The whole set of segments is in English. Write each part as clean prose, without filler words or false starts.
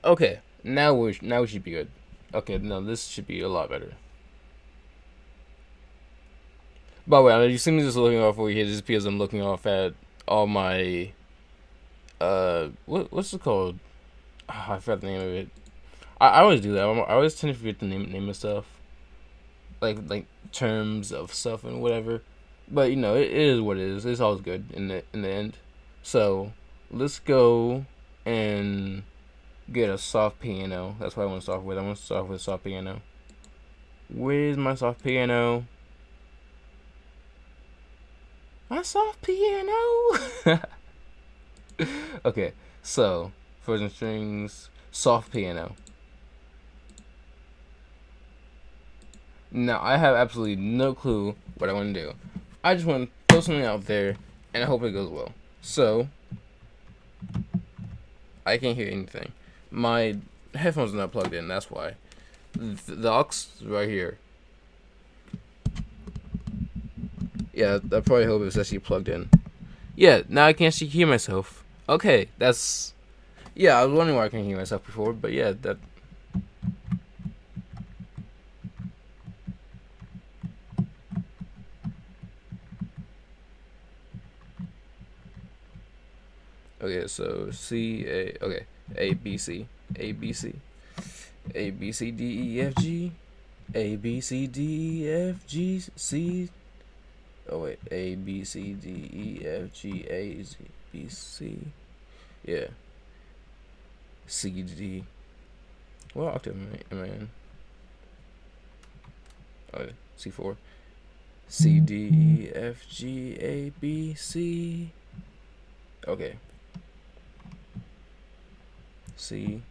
Okay, now we should be good. Okay, no, this should be a lot better. By the way, you see me just looking off over here just because I'm looking off at all my what's it called? Ah, I forgot the name of it. I always do that. I always tend to forget the name of stuff, like terms of stuff and whatever. But it is what it is. It's always good in the end. So let's go and get a soft piano. That's what I want to start with. I want to start with a soft piano. Where's my soft piano? My soft piano. Okay, so frozen strings, soft piano. Now I have absolutely no clue what I want to do. I just want to throw something out there, and I hope it goes well. So I can't hear anything. My headphones are not plugged in. That's why. The aux is right here. Yeah, I probably hope it's actually plugged in. Yeah, now I can actually hear myself. Okay, that's. Yeah, I was wondering why I couldn't hear myself before, but yeah, that. Okay, so C A. Okay, A B C A B C A B C D E F G A B C D E F G C. Oh wait, A B C D E F G A Z B C. Yeah, C D. What octave am I in? Oh, C4. C D E F G A B C. Okay. C.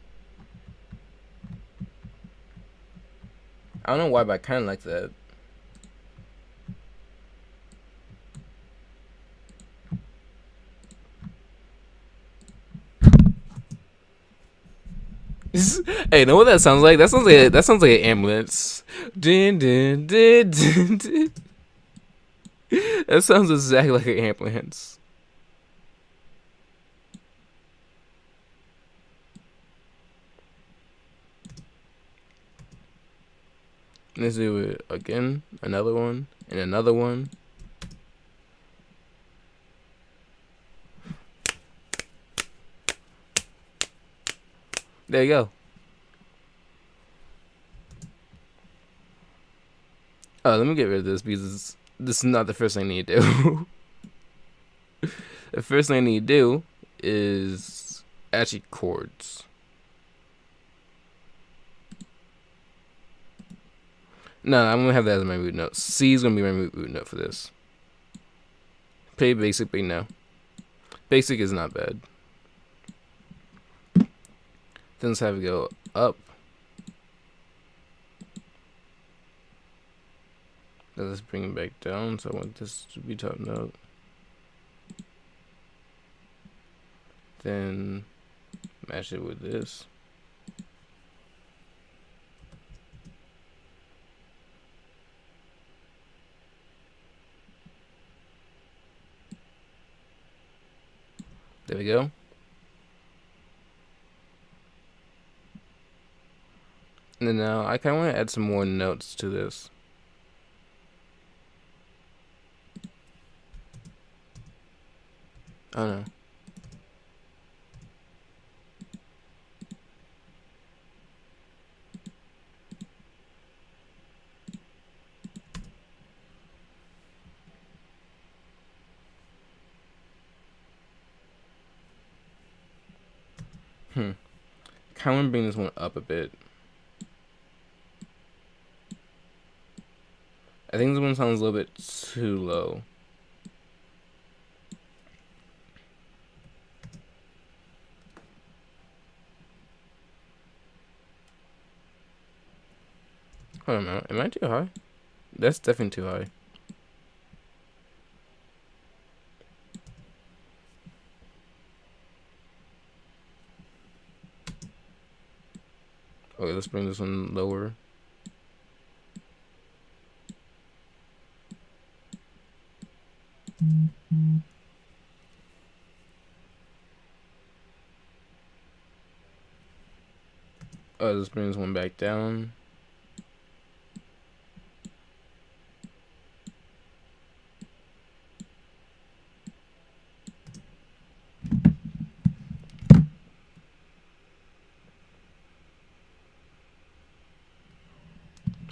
I don't know why, but I kind of like that. Hey, know what that sounds like? That sounds like an ambulance. Din, din, din, din, din. That sounds exactly like an ambulance. Let's do it again. Another one and another one. There you go. Oh, let me get rid of this because this is not the first thing I need to do. The first thing I need to do is actually chords. No, I'm gonna have that as my root note. C is gonna be my root note for this. Pretty basic, but no. Basic is not bad. Then let's have it go up. Then let's bring it back down. So I want this to be top note. Then match it with this. There we go. And then now I kind of want to add some more notes to this. I don't know. Kind of want to bring this one up a bit. I think this one sounds a little bit too low. Hold on a minute. Am I too high? That's definitely too high. Okay, let's bring this one lower. Oh, this brings one back down.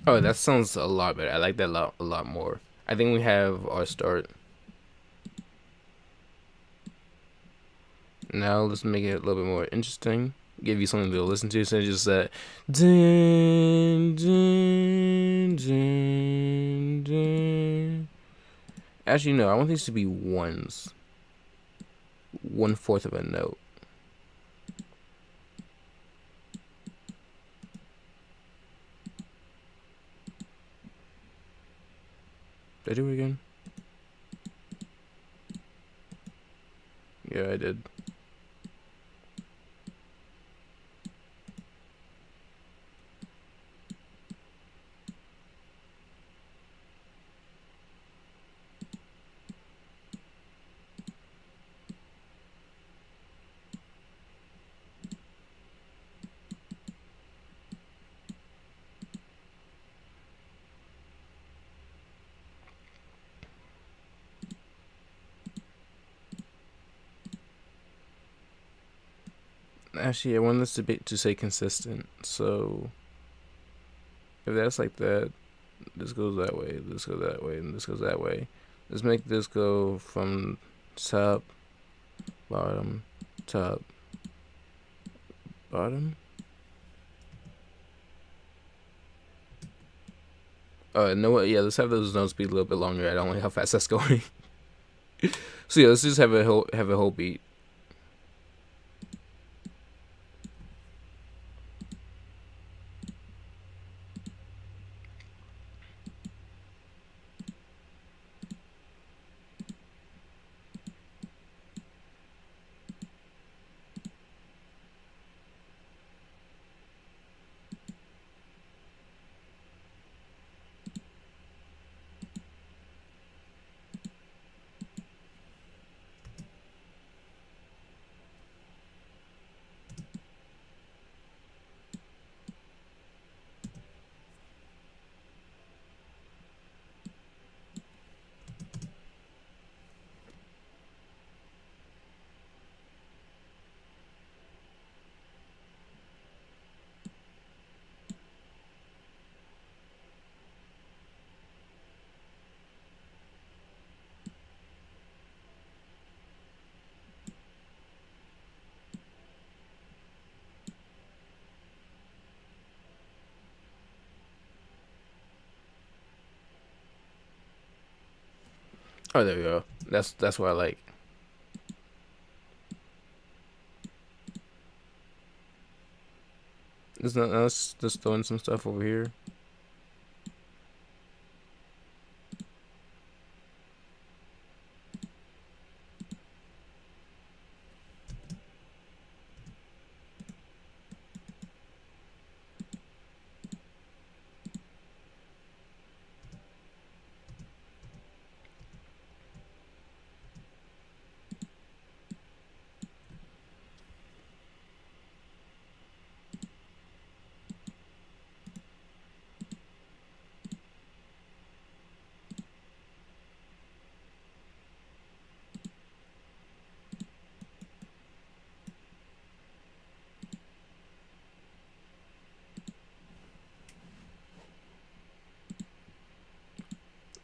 Oh, that sounds a lot better. I like that a lot more. I think we have our start. Now let's make it a little bit more interesting. Give you something to listen to instead of just that. Dun, dun, dun, dun. Actually, no. I want these to be ones. 1/4 of a note. Did I do it again? Yeah, I did. Actually, I want this to say consistent. So if that's like that, this goes that way, this goes that way, and this goes that way. Let's make this go from top, bottom, top, bottom. No, what? Yeah, let's have those notes be a little bit longer. I don't like how fast that's going. So yeah, let's just have a whole beat. Oh, there we go. That's what I like. There's nothing else. Just throwing some stuff over here.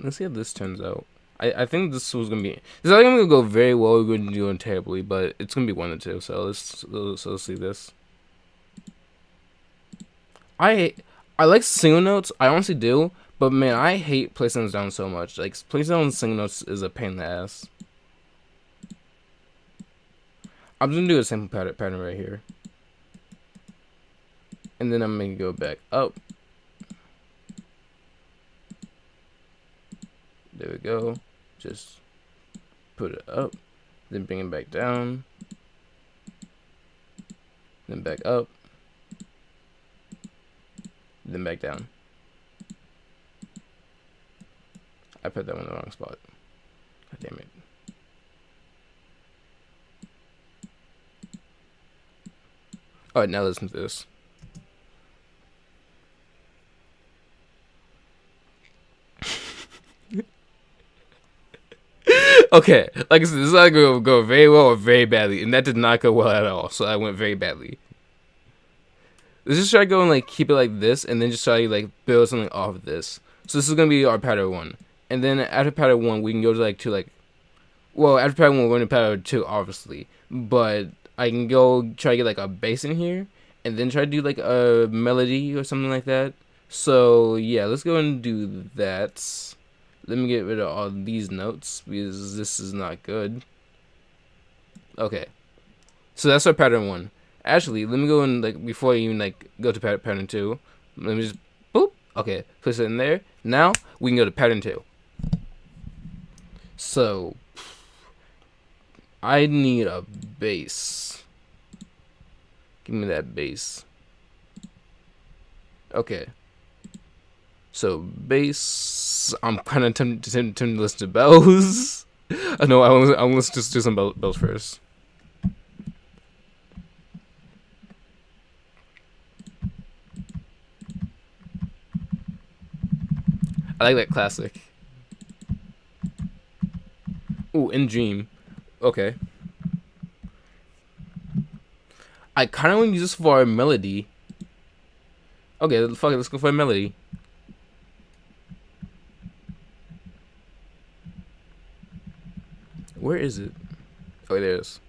Let's see how this turns out. I think this was gonna be. It's not gonna go very well. We're going to do it terribly, but it's gonna be one or two. So let's see this. I like single notes. I honestly do, but man, I hate placing those down so much. Like placing down single notes is a pain in the ass. I'm gonna do a simple pattern right here, and then I'm gonna go back up. There we go. Just put it up, then bring it back down, then back up, then back down. I put that one in the wrong spot. God damn it. Alright, now listen to this. Okay, like I said, this is either go very well or very badly, and that did not go well at all. So I went very badly. Let's just try to go and like keep it like this, and then just try to like build something off of this. So this is gonna be our pattern 1, and then after pattern 1, we can go to like well, after pattern 1, we're going to pattern 2, obviously, but I can go try to get like a bass in here, and then try to do like a melody or something like that. So yeah, let's go and do that. Let me get rid of all these notes because this is not good. Okay, so that's our pattern 1. Actually, let me go and like before I even like go to pattern 2, let me just boop. Okay, place it in there. Now we can go to pattern 2. So I need a bass. Give me that bass. Okay. So bass. I'm kind of tempted to listen to bells. I know. I want to just do some bells first. I like that classic. Ooh, In Dream. Okay. I kind of want to use this for a melody. Okay, fuck it. Let's go for a melody. Where is it? Oh, there it is.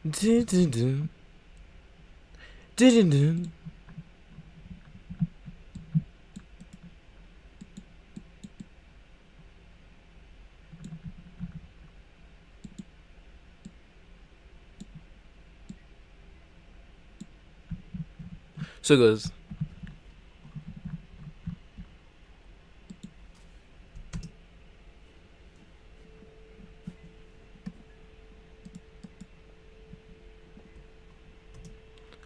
Dun-dun-dun. Dun-dun-dun. So it goes.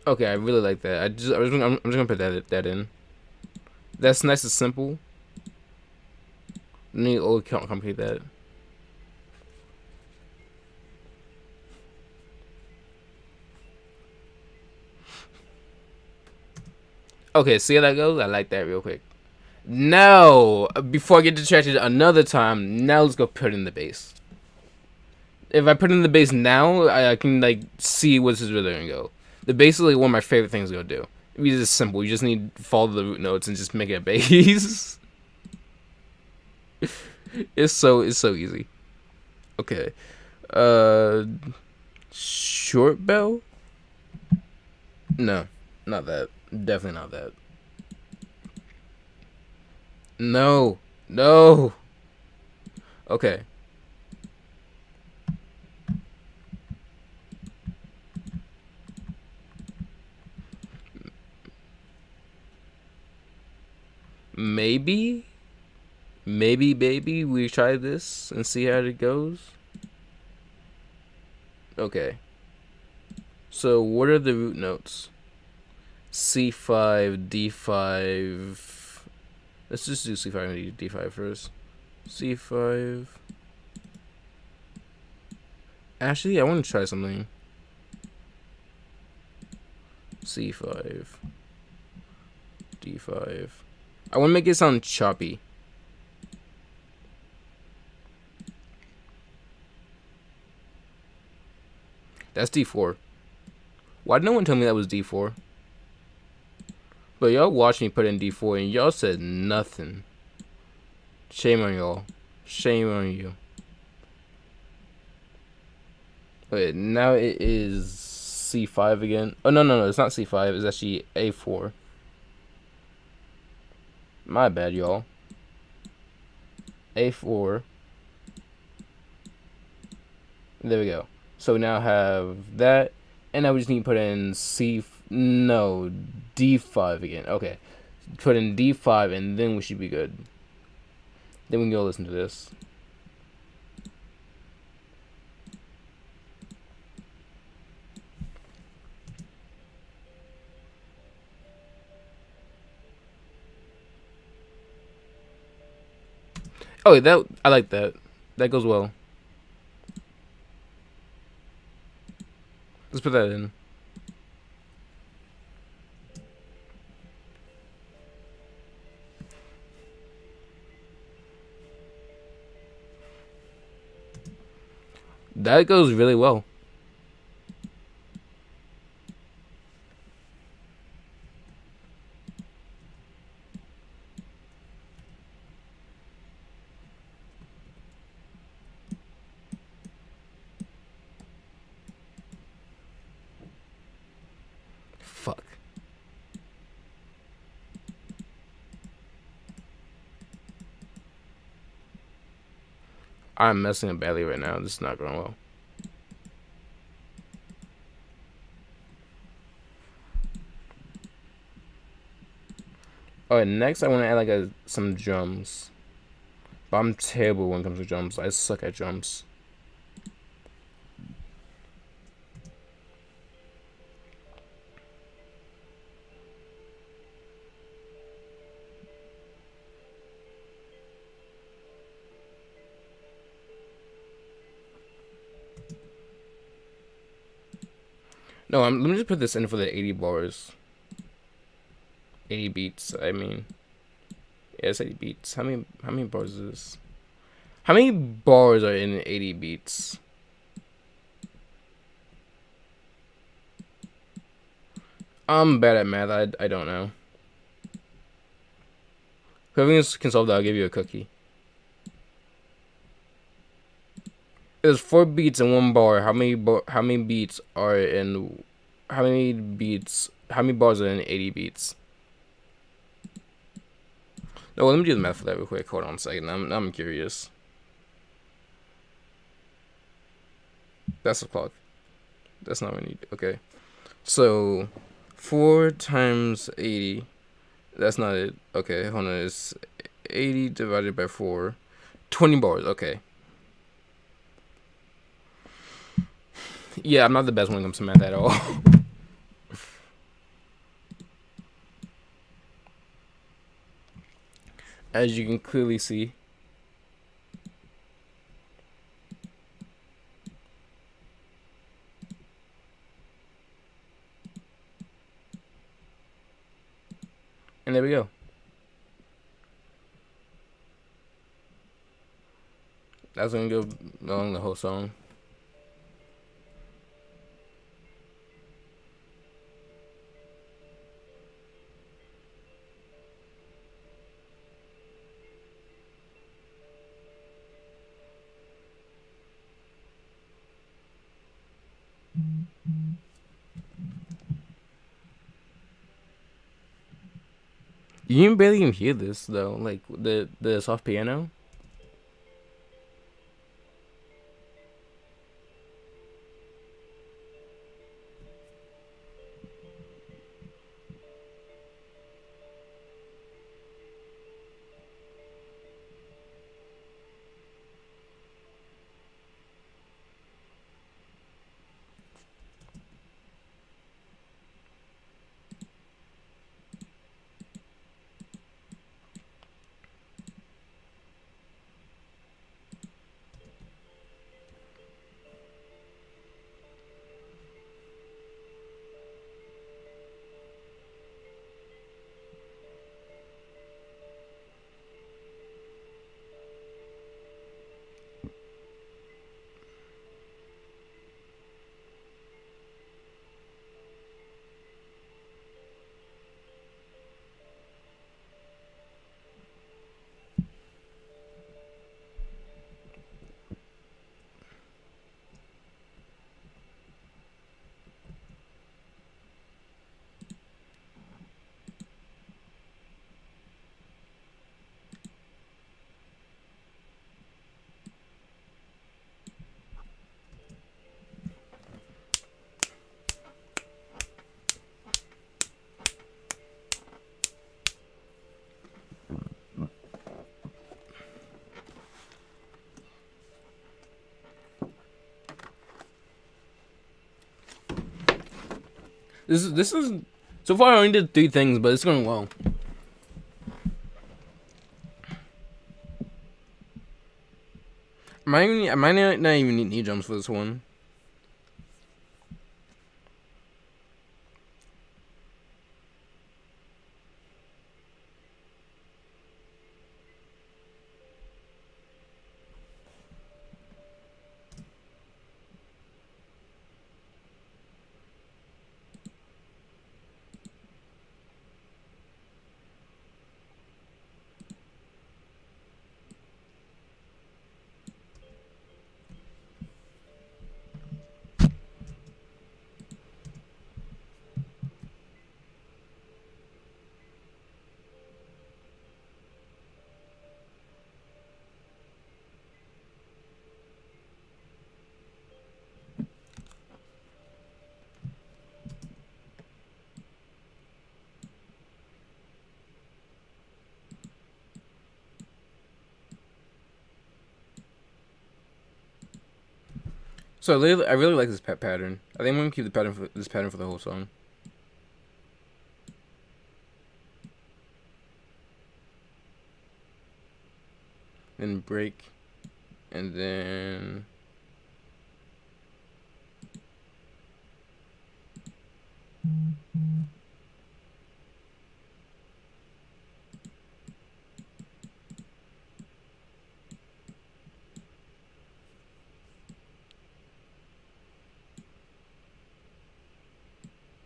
Okay, I really like that. I'm just gonna put that in. That's nice and simple. Need to complicate that. Okay, see how that goes? I like that real quick. Now, before I get distracted another time, now let's go put in the bass. If I put in the bass now, I can like see what's this really gonna go. The bass is like one of my favorite things to go do. It's just simple. You just need to follow the root notes and just make it a bass. it's so easy. Okay. Short bell? No, not that. Definitely not that. No. No. Okay. Maybe baby, we try this and see how it goes. Okay. So what are the root notes? C5, D5. Let's just do C5 and D5 first. C5. Actually, I want to try something. C5. D5. I want to make it sound choppy. That's D4. Why did no one tell me that was D4? But y'all watched me put in D4 and y'all said nothing. Shame on y'all. Shame on you. Wait, now it is C5 again. Oh, no, it's not C5. It's actually A4. My bad, y'all. A4. There we go. So we now have that. And now we just need to put in D5 again. Okay. Put in D5 and then we should be good. Then we can go listen to this. Oh, that I like that. That goes well. Let's put that in. That goes really well. Fuck. I'm messing up badly right now. This is not going well. Alright, next I want to add like some drums. But I'm terrible when it comes to drums. I suck at drums. No, let me just put this in for the 80 bars. 80 beats, I mean. Yeah, it's 80 beats. How many bars is this? How many bars are in 80 beats? I'm bad at math. I don't know. Whoever can solve that, I'll give you a cookie. There's 4 beats in 1 bar. How many beats are in? How many beats? How many bars are in 80 beats? No, let me do the math for that real quick. Hold on a second. I'm curious. That's the clock. That's not what we need. Okay. So 4 times 80. That's not it. Okay, hold on. It's 80 divided by 4. 20 bars. Okay. Yeah, I'm not the best when it comes to math at all. As you can clearly see. And there we go. That's gonna go along the whole song. You can barely even hear this though, like the soft piano. This is so far I only did 3 things, but it's going well. I might not even need knee jumps for this one. So I really like this pattern. I think I'm gonna keep this pattern for the whole song. Then break, and then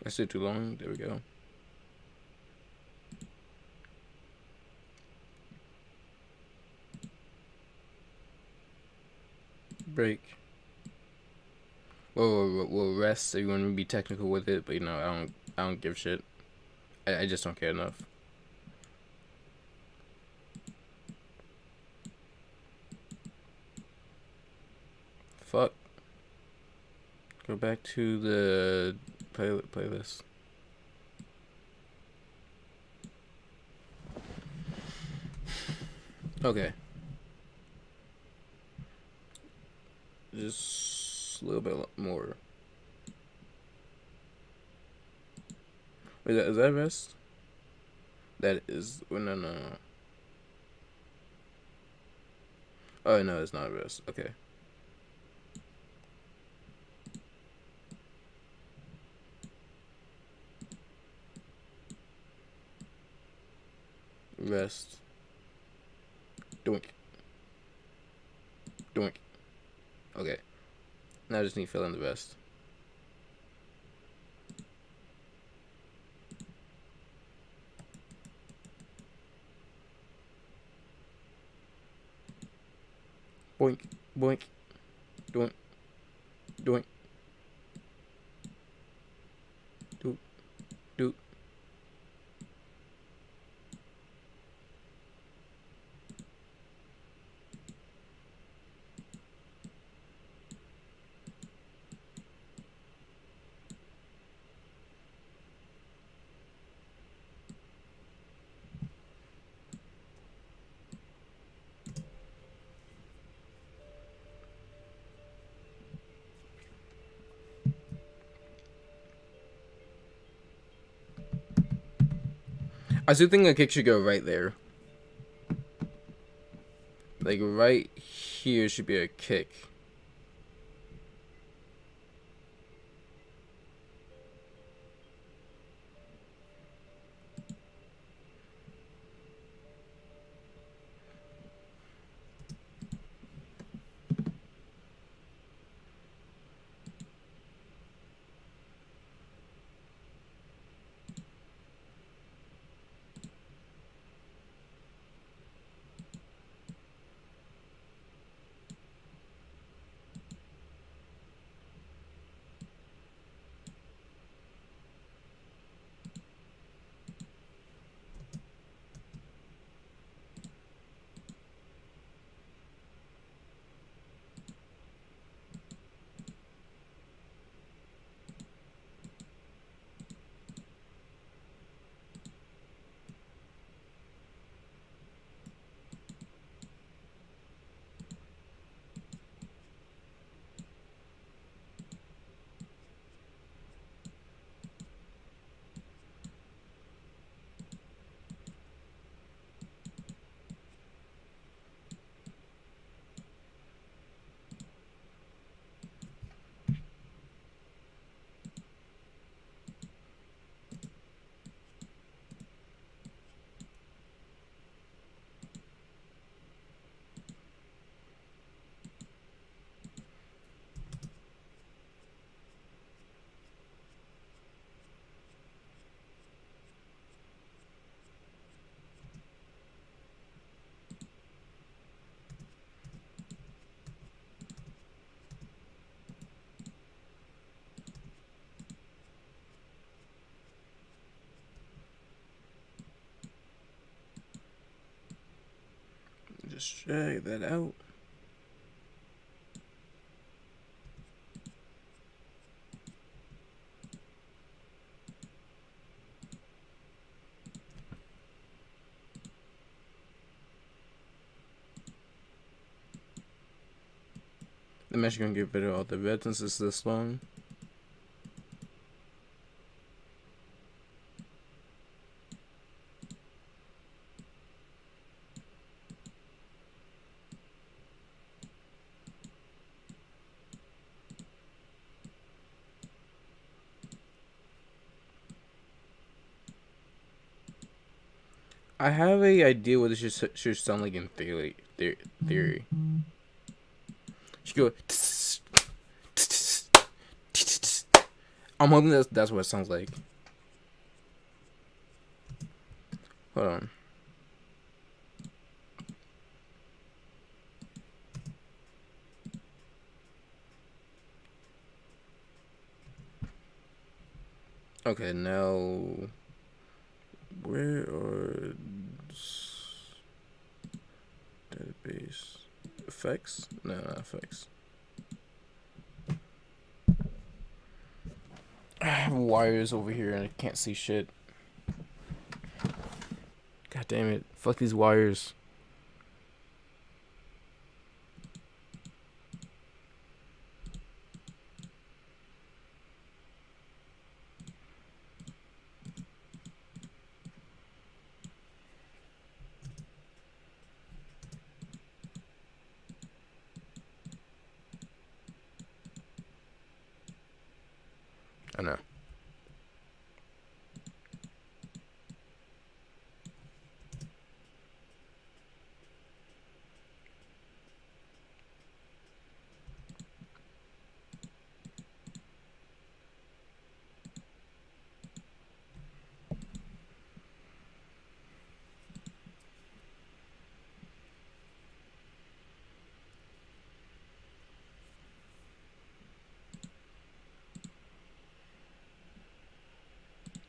I said too long. There we go. Break. We'll rest. So you want to be technical with it, but I don't give shit. I just don't care enough. Fuck. Go back to the playlist. Okay. Just a little bit more. Wait, is that rest? That is. Oh, no, no, no. Oh, no, it's not rest. Okay. Rest. Doink. Doink. Okay. Now I just need to fill in the rest. Boink. Boink. Doink. Doink. Doop. Doop. I still think a kick should go right there. Like right here should be a kick. Just check that out. I'm actually gonna get rid of all the red since it's this long. I have a idea what this should sound like in theory. Should go. I'm hoping that's what it sounds like. Hold on. Okay, now where are database effects? No, not effects. I have wires over here and I can't see shit. God damn it! Fuck these wires. I know.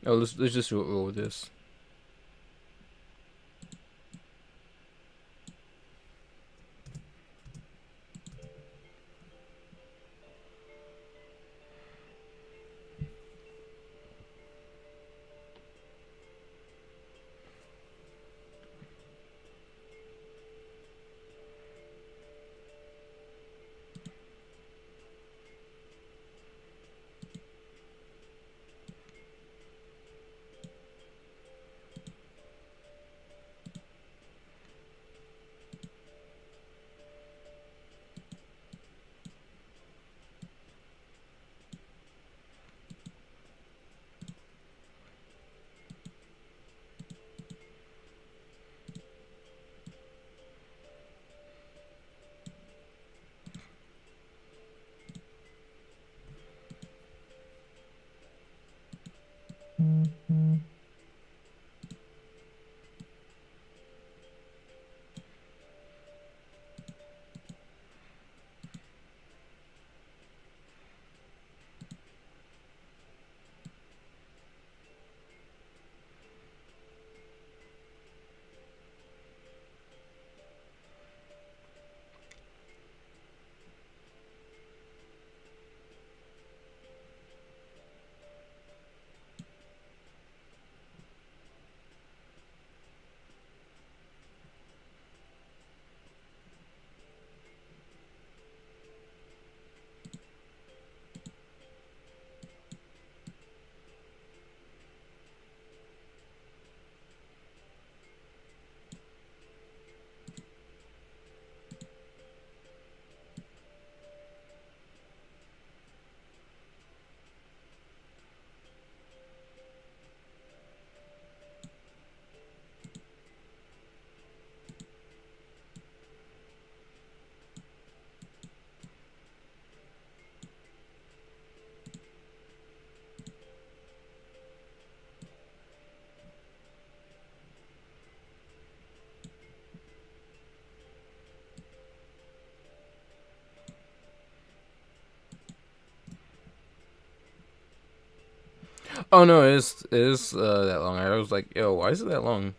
Oh, let's just roll with this. Oh no, it is that long. I was like, yo, why is it that long?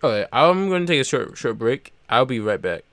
Okay, I'm gonna take a short break. I'll be right back.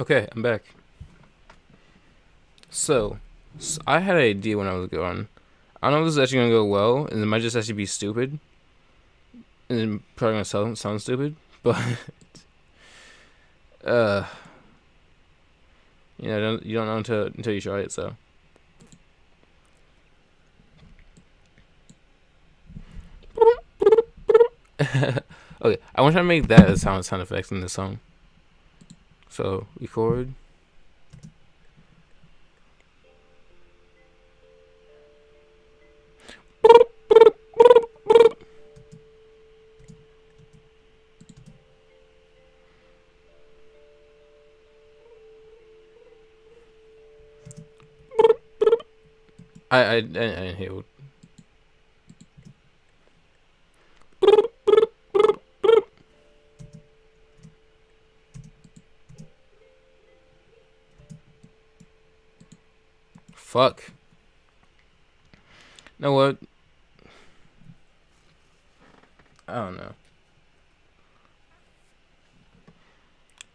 Okay, I'm back. So, I had an idea when I was going. I don't know if this is actually gonna go well, and it might just actually be stupid, and then probably gonna sound stupid, but uh, you don't know until you try it. So, okay, I want to make that as sound effects in the song. So record. I inhaled. Fuck. You know what? I don't know.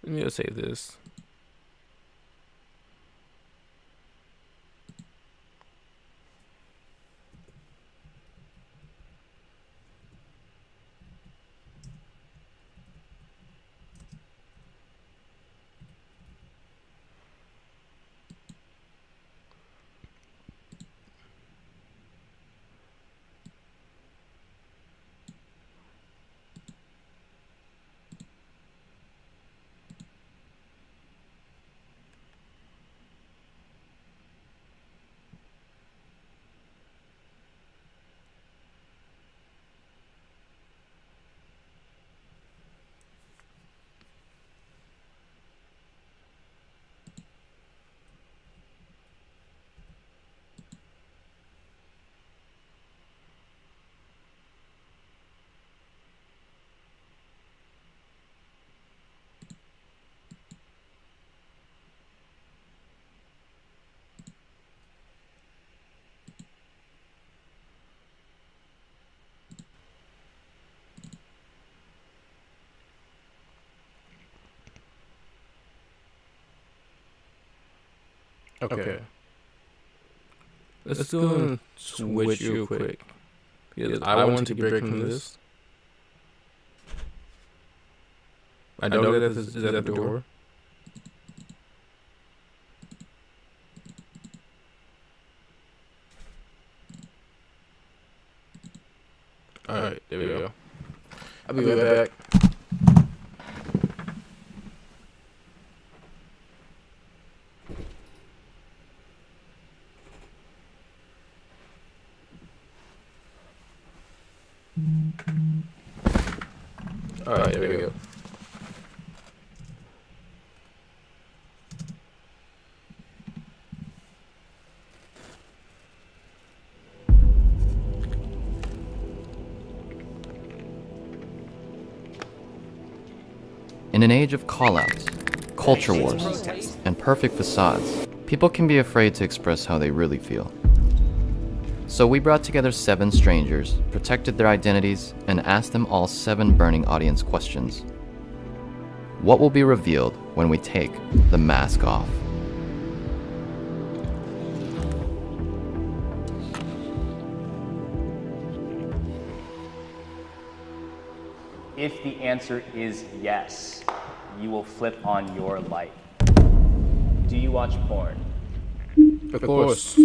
Let me go save this. Okay. Let's go and switch real quick. Because I want to get break from this. I know that is at the door. Alright, there we go. I'll be right back. Alright, there we go. In an age of call-outs, culture wars, and perfect facades, people can be afraid to express how they really feel. So we brought together 7 strangers, protected their identities, and asked them all 7 burning audience questions. What will be revealed when we take the mask off? If the answer is yes, you will flip on your light. Do you watch porn? Of course.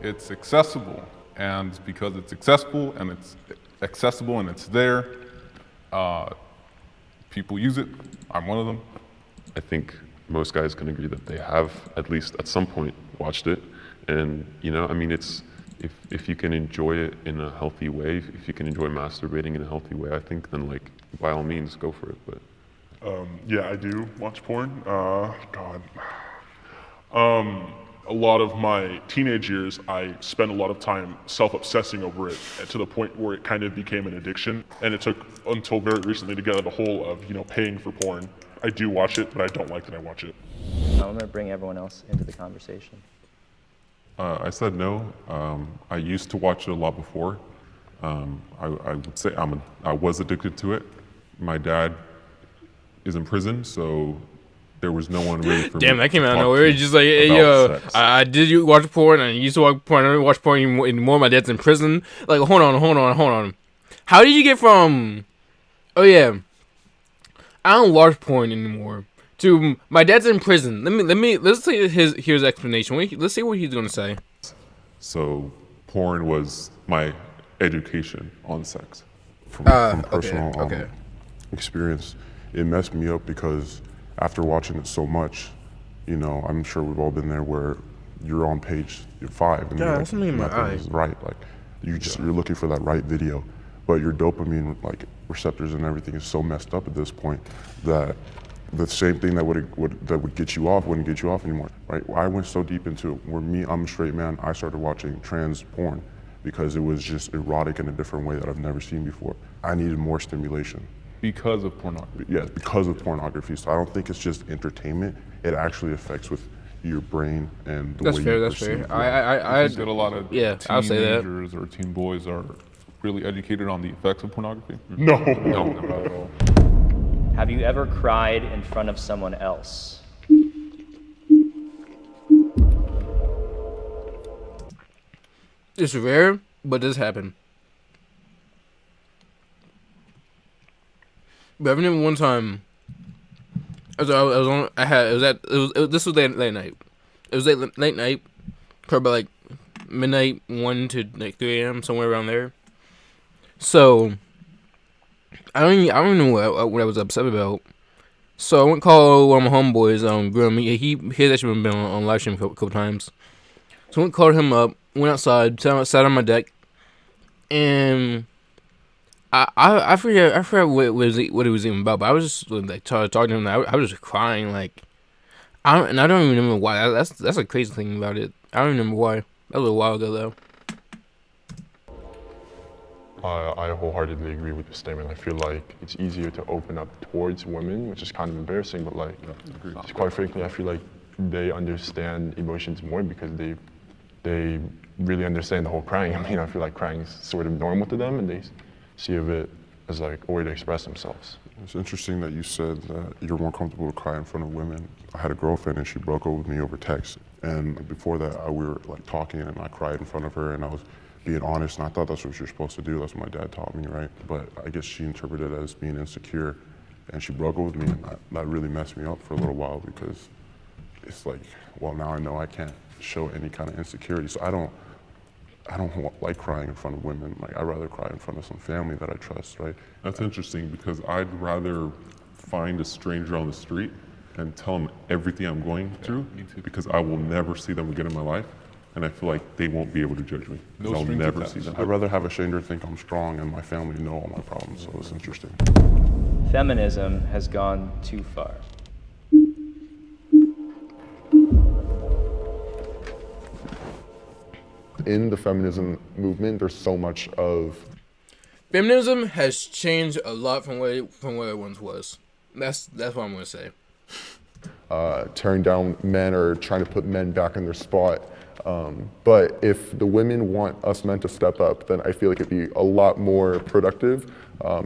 It's accessible, and because it's accessible and it's there, people use it. I'm one of them. I think most guys can agree that they have, at least at some point, watched it. And, I mean, it's if you can enjoy it in a healthy way, if you can enjoy masturbating in a healthy way, I think then, like, by all means, go for it. But Yeah, I do watch porn. God. A lot of my teenage years, I spent a lot of time self-obsessing over it, to the point where it kind of became an addiction. And it took until very recently to get out of the hole of, paying for porn. I do watch it, but I don't like that I watch it. I'm gonna bring everyone else into the conversation. I said no. I used to watch it a lot before. I would say I was addicted to it. My dad is in prison, so there was no one really for Damn, me that came to out of talk nowhere. to It's just like, hey, about yo, sex. I did you watch porn? And I used to watch porn. I don't watch porn anymore. My dad's in prison. Like, hold on. How did you get from? Oh yeah, I don't watch porn anymore. To my dad's in prison. Let's see his explanation. Let's see what he's gonna say. So porn was my education on sex. From personal okay. experience, it messed me up because after watching it so much, you know, I'm sure we've all been there where you're on page 5 and Yeah, you're that's something in my nothing eye. is right. Like you're looking for that right video, but your dopamine like receptors and everything is so messed up at this point that the same thing that would get you off wouldn't get you off anymore, right? I went so deep into it. I'm a straight man. I started watching trans porn because it was just erotic in a different way that I've never seen before. I needed more stimulation. Because of pornography. Yes, because of pornography. So I don't think it's just entertainment. It actually affects with your brain and the That's way fair. you That's perceive fair. life. I think that a lot of Yeah, I'll say that. teenagers or teen boys are really educated on the effects of pornography. No. Not at all. Have you ever cried in front of someone else? It's rare, but this happened. But I remember one time. I was on. I had. This was late night. It was late night, probably like midnight, 1 to like 3 a.m. somewhere around there. So I don't know what I was upset about. So I went call one of my homeboys. Grim. He's actually been on live stream a couple times. So I went called him up. Went outside. Sat on my deck, and I forget what it was even about. But I was just like talking to him. I was just crying like. I don't even remember why. That's a crazy thing about it. I don't remember why. That was a while ago though. I wholeheartedly agree with the statement. I feel like it's easier to open up towards women, which is kind of embarrassing, but like, quite frankly, I feel like they understand emotions more because they really understand the whole crying. I mean, I feel like crying is sort of normal to them, and they see of it as like a way to express themselves. It's interesting that you said that you're more comfortable to cry in front of women. I had a girlfriend and she broke up with me over text. And before that, we were like talking and I cried in front of her and I was being honest, and I thought that's what you're supposed to do. That's what my dad taught me, right? But I guess she interpreted it as being insecure, and she broke up with me, and that really messed me up for a little while because it's like, well, now I know I can't show any kind of insecurity. So I don't like crying in front of women. Like I'd rather cry in front of some family that I trust, right? That's interesting because I'd rather find a stranger on the street and tell them everything I'm going through because I will never see them again in my life. And I feel like they won't be able to judge me. No I'll strings never attached. see them. I'd rather have a stranger think I'm strong and my family know all my problems, so it's interesting. Feminism has gone too far. In the feminism movement, there's so much of Feminism has changed a lot from what it once was. That's what I'm gonna say. tearing down men or trying to put men back in their spot. But if the women want us men to step up, then I feel like it'd be a lot more productive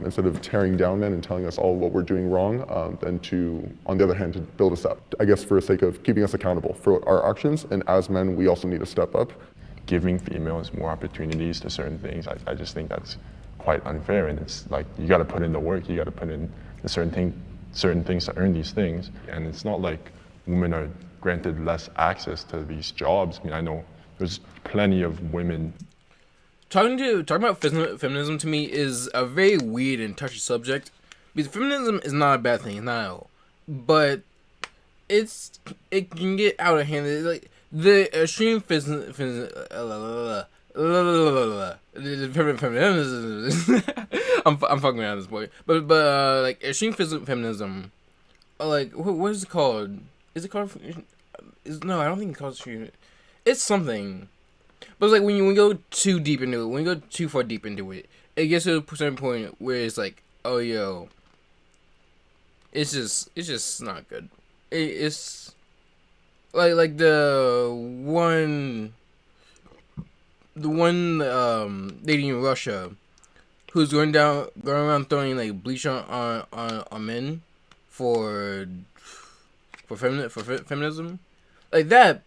instead of tearing down men and telling us all what we're doing wrong, than to, on the other hand, to build us up. I guess for the sake of keeping us accountable for our actions, and as men, we also need to step up. Giving females more opportunities to certain things, I just think that's quite unfair. And it's like, you gotta put in the work, you gotta put in the certain things to earn these things. And it's not like women are granted less access to these jobs. I mean, I know there's plenty of women. Talking about feminism to me is a very weird and touchy subject, because feminism is not a bad thing, it's not at all. But it can get out of hand. Like the extreme feminism. I'm fucking around this boy. But like extreme feminism, like what is it called? Is it called? No, I don't think it's called extreme. It's something. But it's like when you go too deep into it, when you go too far deep into it, it gets to a certain point where it's like, oh yo, it's just not good. It's like the one lady in Russia who's going around throwing like bleach on men for feminism, like that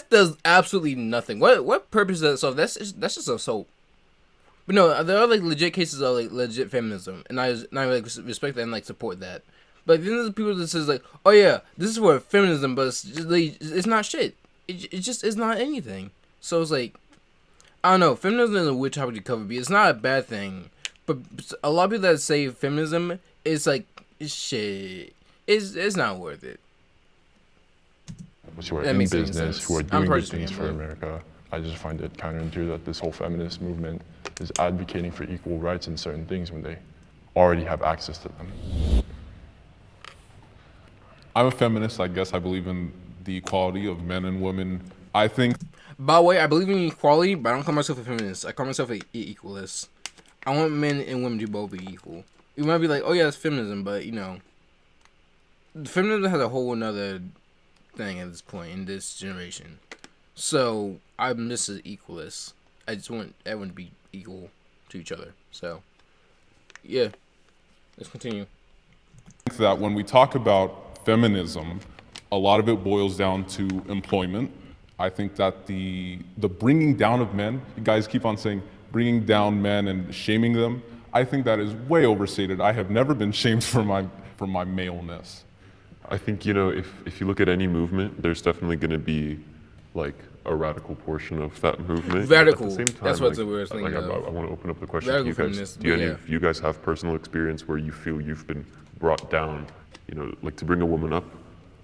does absolutely nothing. What purpose does it serve? That's just assault. But no, there are like legit cases of like legit feminism, and I like respect that and like support that. But then there's people that says like, oh yeah, this is for feminism, but it's not shit. It just is not anything. So it's like, I don't know. Feminism is a weird topic to cover, because it's not a bad thing. But a lot of people that say feminism is like, shit. It's not worth it. Who are That in makes any business, sense. who are I'm doing good personally things for in it. America. I just find it counterintuitive that this whole feminist movement is advocating for equal rights in certain things when they already have access to them. I'm a feminist. I guess I believe in the equality of men and women. I think By the way, I believe in equality, but I don't call myself a feminist. I call myself a equalist. I want men and women to both be equal. You might be like, oh yeah, it's feminism, but you know, feminism has a whole another thing at this point in this generation. So I'm just an equalist. I just want everyone to be equal to each other. So yeah, let's continue. that when we talk about feminism, a lot of it boils down to employment. I think that the bringing down of men, you guys keep on saying bringing down men and shaming them. I think that is way overstated. I have never been shamed for my maleness. I think, you know, if you look at any movement, there's definitely going to be like a radical portion of that movement. Radical. At the same time, That's what like, the worst thing like, I of. want to open up the question Radical to you guys. feminists, Do any yeah. of you guys have personal experience where you feel you've been brought down, you know, like to bring a woman up?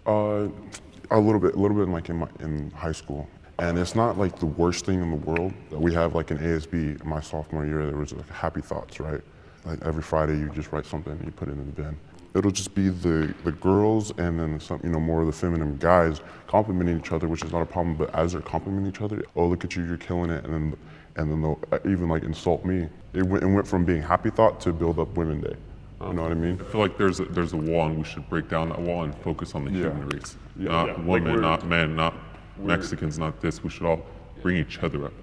A little bit like in high school. And it's not like the worst thing in the world. We have like an ASB my sophomore year, there was like happy thoughts, right? Like every Friday you just write something and you put it in the bin. It'll just be the girls and then some, you know, more of the feminine guys complimenting each other, which is not a problem, but as they're complimenting each other, oh, look at you, you're killing it, and then they'll even like insult me. It went from being happy thought to build up Women Day. You know what I mean? I feel like there's a wall, and we should break down that wall and focus on the human race. Not yeah. Like women, we're- not men, not Mexicans, not this. We should all bring each other up.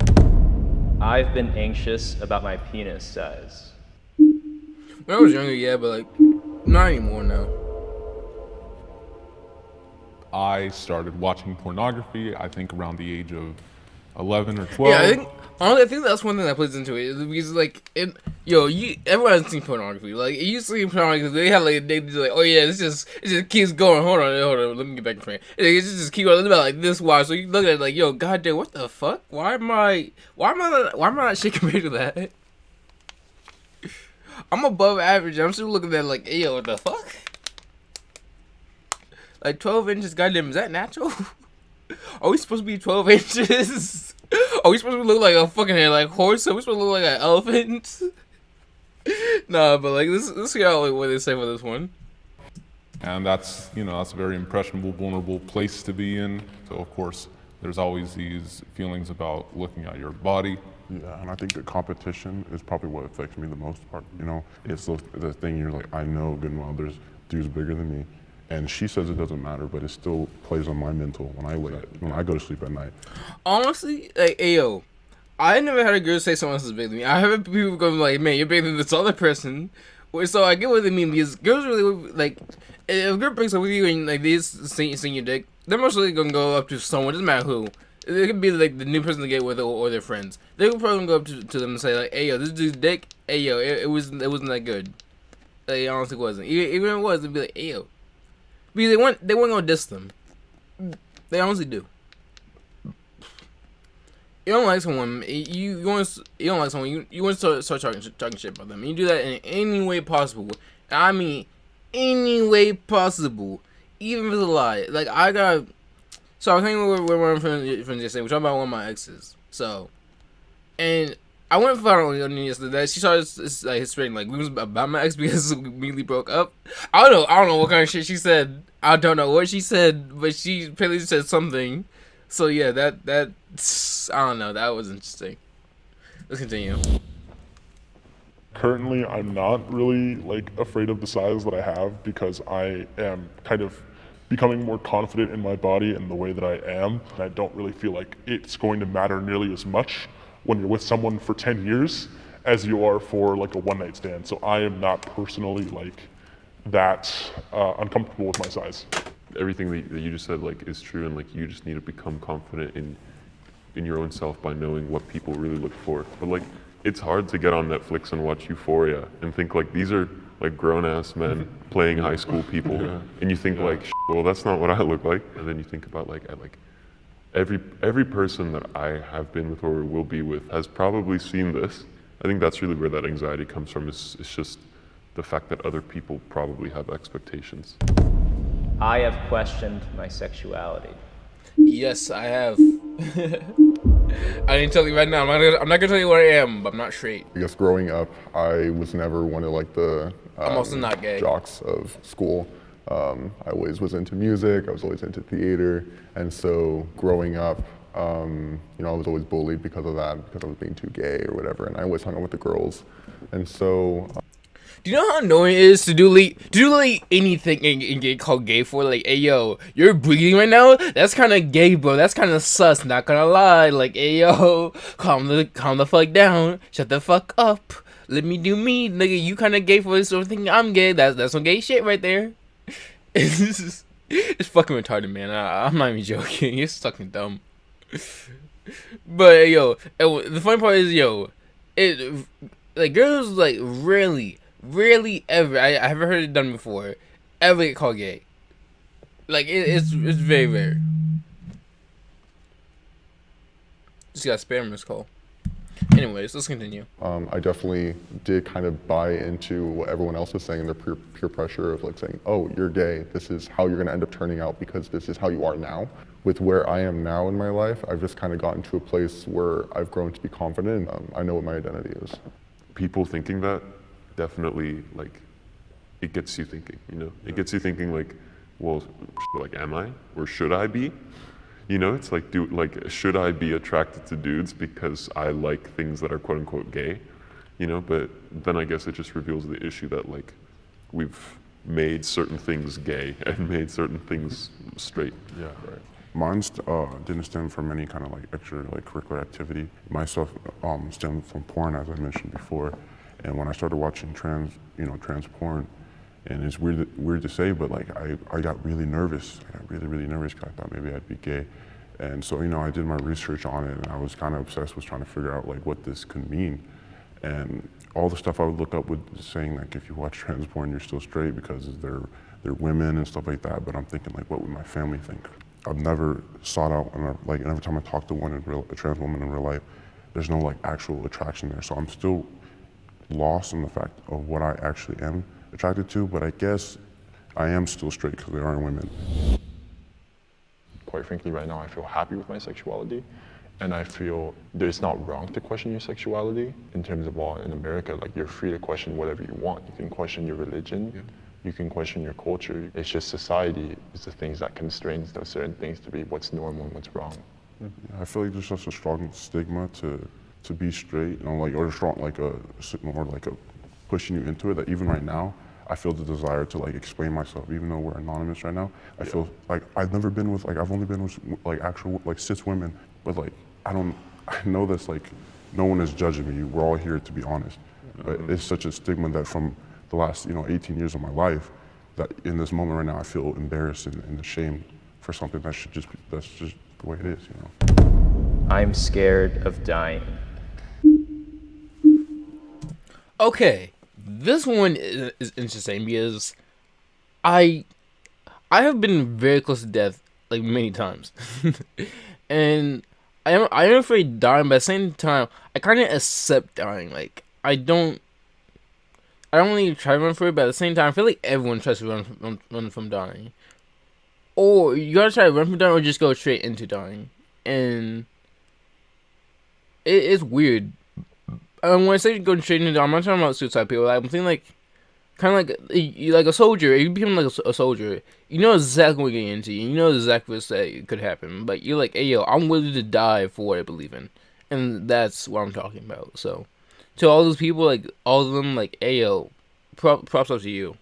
I've been anxious about my penis size. When I was younger, yeah, but like not anymore now. I started watching pornography, I think around the age of 11 or 12. Yeah, I think that's one thing that plays into it, because like everyone has seen pornography. Like you see pornography, they have like they just like, oh yeah, it just keeps going. Hold on, let me get back in frame. It just keep going. It's about like this wide. So you look at it like, yo, goddamn, what the fuck? Why am I not shit compared to that? I'm above average. I'm still looking at it like, hey, yo, what the fuck? Like 12 inches, goddamn, is that natural? Are we supposed to be 12 inches? Are we supposed to look like a fucking like horse? Are we supposed to look like an elephant? Nah, but like let's see how what they say for this one. And that's a very impressionable, vulnerable place to be in. So of course, there's always these feelings about looking at your body. Yeah, and I think the competition is probably what affects me the most part. You know, it's the thing you're like, I know good and well there's dudes bigger than me, and she says it doesn't matter, but it still plays on my mental when I go to sleep at night. Honestly, like, ayo, I never had a girl say someone else is bigger than me. I have people go like, man, you're bigger than this other person. So I get what they mean, because girls really like, if a girl breaks up with you and like they seeing your dick, they're most likely gonna go up to someone, doesn't matter who. It could be like the new person to get with or their friends. They would probably go up to them and say like, hey yo, this dude's dick, hey yo, it wasn't that good. Like, it honestly wasn't. Even if it was, it'd be like, hey yo. Because they weren't gonna diss them. They honestly do. You don't like someone, you don't like someone, you want to start talking shit about them. You do that in any way possible. I mean, any way possible. Even if it's a lie. Like, so I was hanging with one of my friends yesterday. We're talking about one of my exes. So, and I went and found out on yesterday that she started spreading like rumors about my ex because we immediately broke up. I don't know what kind of shit she said. I don't know what she said, but she apparently said something. So yeah, that I don't know. That was interesting. Let's continue. Currently, I'm not really like afraid of the size that I have, because I am kind of becoming more confident in my body and the way that I am. And I don't really feel like it's going to matter nearly as much when you're with someone for 10 years as you are for like a one-night stand. So I am not personally like that uncomfortable with my size. Everything that you just said like is true, and like you just need to become confident in your own self by knowing what people really look for. But like it's hard to get on Netflix and watch Euphoria and think like these are like grown-ass men playing high school people, and you think like, well, that's not what I look like. And then you think about like every person that I have been with or will be with has probably seen this. I think that's really where that anxiety comes from. It's just the fact that other people probably have expectations. I have questioned my sexuality. Yes, I have. I didn't tell you right now. I'm not gonna tell you where I am, but I'm not straight. I guess growing up, I was never one of like the I'm also not gay. jocks of school. I always was into music. I was always into theater, and so growing up, you know, I was always bullied because of that, because I was being too gay or whatever. And I always hung out with the girls, and so. Do you know how annoying it is to do anything and get called gay for? Like, hey yo, you're bleeding right now? That's kind of gay, bro. That's kind of sus. Not gonna lie. Like, hey yo, calm the fuck down. Shut the fuck up. Let me do me, nigga. You kind of gay for this sort of thing. I'm gay. That's some gay shit right there. It's fucking retarded, man. I'm not even joking. It's fucking dumb. But yo, the funny part is, yo, it like girls like rarely ever, I haven't heard it done before, ever get called gay. Like, it's very rare. Just got spam in this call. Anyways, let's continue. I definitely did kind of buy into what everyone else was saying, the peer pressure of like saying, oh, you're gay, this is how you're gonna end up turning out because this is how you are now. With where I am now in my life, I've just kind of gotten to a place where I've grown to be confident. I know what my identity is. People thinking that definitely like it gets you thinking, you know. It gets you thinking like, well, like am I or should I be? You know, it's like should I be attracted to dudes because I like things that are quote unquote gay? You know, but then I guess it just reveals the issue that like we've made certain things gay and made certain things straight. Yeah, right. Mine didn't stem from any kind of like extra like curricular activity. My stuff stemmed from porn, as I mentioned before. And when I started watching trans porn, and it's weird to say, but like I got really nervous. I got really nervous because I thought maybe I'd be gay. And so, you know, I did my research on it, and I was kind of obsessed with trying to figure out like what this could mean. And all the stuff I would look up was saying like, if you watch trans porn, you're still straight because they're women and stuff like that. But I'm thinking like, what would my family think? I've never sought out, and like every time I talk to a trans woman in real life, there's no like actual attraction there. So I'm still lost in the fact of what I actually am attracted to, but I guess I am still straight because they aren't women. Quite frankly, right now I feel happy with my sexuality, and I feel that it's not wrong to question your sexuality in terms of law in America. Like, you're free to question whatever you want. You can question your religion, you can question your culture. It's just society is the things that constrains those certain things to be what's normal and what's wrong. I feel like there's such a strong stigma to be straight, you know, like, or strong, like a pushing you into it, that even right now, I feel the desire to like explain myself, even though we're anonymous right now. I feel like I've never been with, like, I've only been with like actual, like, cis women, but like, I know this, like, no one is judging me. We're all here to be honest. But it's such a stigma that from the last, 18 years of my life, that in this moment right now, I feel embarrassed and ashamed for something that that's just the way it is, I'm scared of dying. Okay, this one is interesting because I have been very close to death like many times, and I am afraid of dying, but at the same time I kind of accept dying. Like, I don't really try to run for it, but at the same time I feel like everyone tries to run from dying, or you gotta try to run from dying, or just go straight into dying, and it's weird. When I say going straight into, I'm not talking about suicide people. Like, I'm thinking like, kind of like you like a soldier. If you become like a soldier, you know exactly what you're getting into. You know exactly what that could happen. But you're like, hey yo, I'm willing to die for what I believe in, and that's what I'm talking about. So, to all those people, like all of them, like, hey yo, props up to you.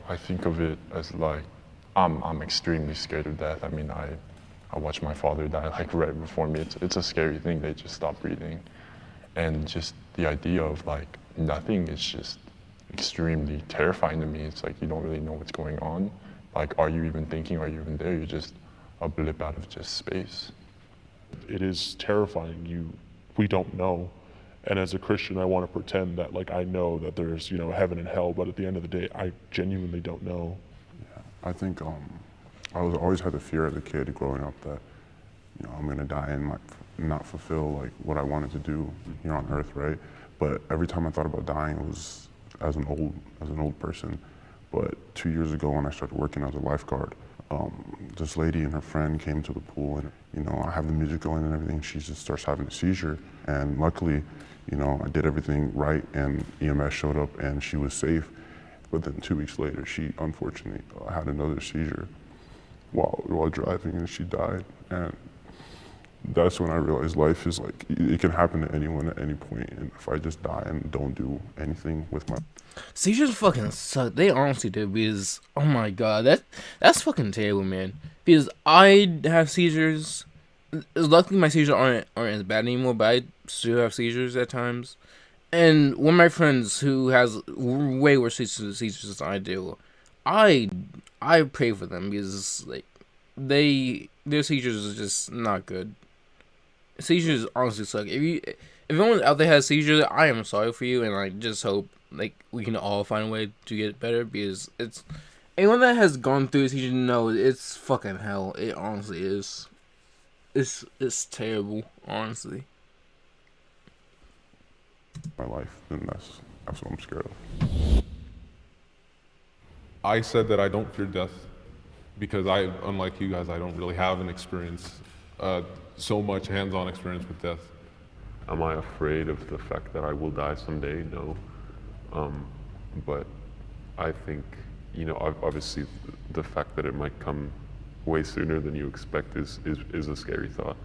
I think of it as like, I'm extremely scared of death. I mean, I watched my father die like right before me. It's a scary thing. They just stopped breathing. And just the idea of like nothing is just extremely terrifying to me. It's like you don't really know what's going on. Like, are you even thinking? Are you even there? You're just a blip out of just space. It is terrifying. We don't know. And as a Christian, I want to pretend that like I know that there's, you know, heaven and hell, but at the end of the day, I genuinely don't know. Yeah, I think always had the fear as a kid growing up that, you know, I'm gonna die and not fulfill like what I wanted to do here on earth, right? But every time I thought about dying, it was as an old person. But 2 years ago, when I started working as a lifeguard, this lady and her friend came to the pool, and you know, I have the music going and everything. She just starts having a seizure, and luckily, you know, I did everything right, and EMS showed up, and she was safe. But then 2 weeks later, she unfortunately had another seizure while driving, and she died. And that's when I realized life is like, it can happen to anyone at any point, and if I just die and don't do anything with my... Seizures fucking suck. They honestly do, because oh my god, that's fucking terrible, man. Because I have seizures. Luckily, my seizures aren't as bad anymore, but I still have seizures at times. And one of my friends who has way worse seizures than I do, I pray for them, because like their seizures are just not good. Seizures honestly suck. If anyone out there has seizures, I am sorry for you, and I just hope like we can all find a way to get better, because it's anyone that has gone through a seizure knows it's fucking hell. It honestly is. It's terrible, honestly. My life, then that's what I'm scared of. I said that I don't fear death because unlike you guys, I don't really have an experience, so much hands-on experience with death. Am I afraid of the fact that I will die someday? No. But I think, you know, obviously the fact that it might come way sooner than you expect is a scary thought.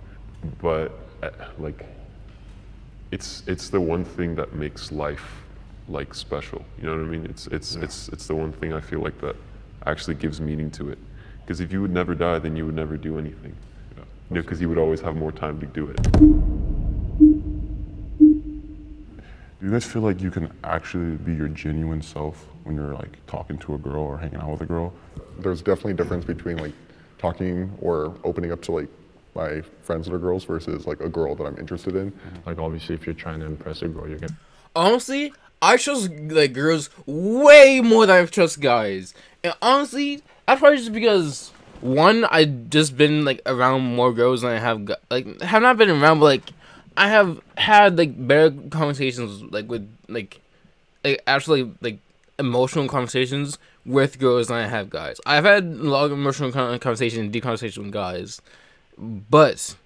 But like, it's the one thing that makes life like special. You know what I mean? It's the one thing I feel like that actually gives meaning to it. Because if you would never die, then you would never do anything. Yeah. You know, because you would always have more time to do it. Do you guys feel like you can actually be your genuine self when you're like talking to a girl or hanging out with a girl? There's definitely a difference between like talking or opening up to like my friends that are girls versus like a girl that I'm interested in. Like obviously if you're trying to impress a girl, you're gonna... Honestly, I trust like girls way more than I trust guys. And honestly, that's probably just because one, I just been like around more girls than I have have not been around, but like I have had like better conversations like with like actually like emotional conversations with girls than I have guys. I've had a lot of emotional conversations and deep conversations with guys, but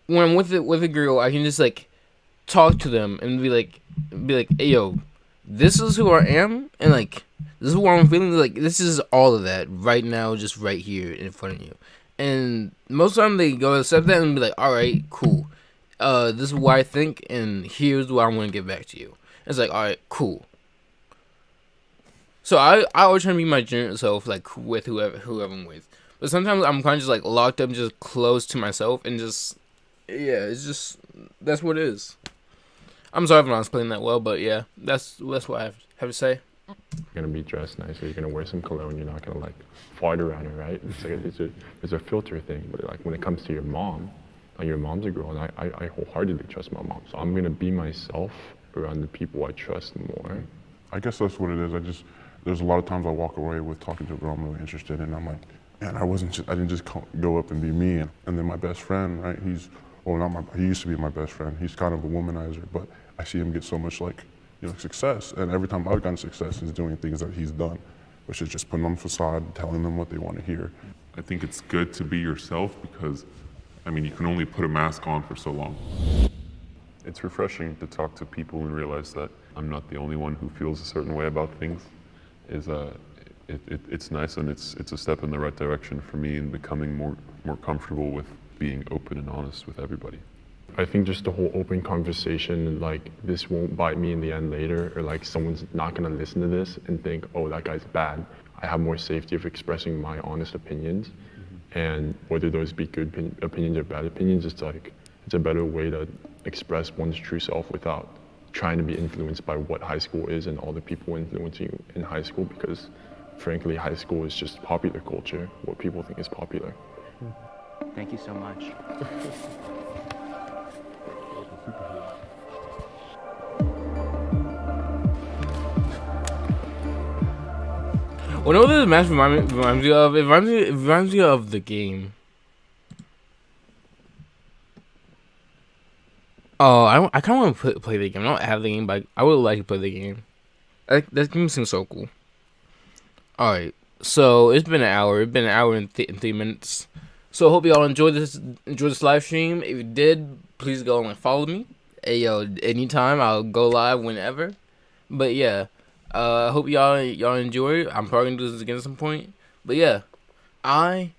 when I'm with a girl, I can just like talk to them and be like, hey yo, this is who I am, and like this is what I'm feeling. Like this is all of that right now, just right here in front of you. And most of the time they go accept that and be like, all right, cool. This is what I think, and here's what I'm gonna get back to you. It's like, all right, cool. So I always try to be my genuine self, like with whoever I'm with. But sometimes I'm kind of just like locked up, just close to myself, and just it's just that's what it is. I'm sorry if I'm not explaining that well, but yeah, that's what I have to say. You're gonna be dressed nice, or you're gonna wear some cologne. You're not gonna like fart around her, right? It's like it's a filter thing. But like when it comes to your mom, and your mom's a girl, and I wholeheartedly trust my mom. So I'm gonna be myself around the people I trust more. I guess that's what it is. There's a lot of times I walk away with talking to a girl I'm really interested in. I'm like, man, I didn't just go up and be me. And then my best friend, right? He used to be my best friend. He's kind of a womanizer, but I see him get so much like, you know, success. And every time I've gotten success is doing things that he's done, which is just putting on a facade, telling them what they want to hear. I think it's good to be yourself because, I mean, you can only put a mask on for so long. It's refreshing to talk to people and realize that I'm not the only one who feels a certain way about things. It's nice, and it's a step in the right direction for me in becoming more comfortable with being open and honest with everybody. I think just the whole open conversation, like this won't bite me in the end later, or like someone's not gonna listen to this and think, oh, that guy's bad. I have more safety of expressing my honest opinions, and whether those be good opinions or bad opinions, it's like it's a better way to express one's true self without trying to be influenced by what high school is and all the people influencing you in high school, because frankly, high school is just popular culture, what people think is popular. Thank you so much. Well, know what this match reminds me of? It reminds me of the game. Oh, I kind of want to play the game. I don't have the game, but I would like to play the game. That game seems so cool. Alright, so it's been an hour. It's been an hour and 3 minutes. So I hope y'all enjoyed this live stream. If you did, please go and follow me. Hey, yo, anytime. I'll go live whenever. But yeah, I hope y'all enjoy. I'm probably gonna do this again at some point. But yeah, I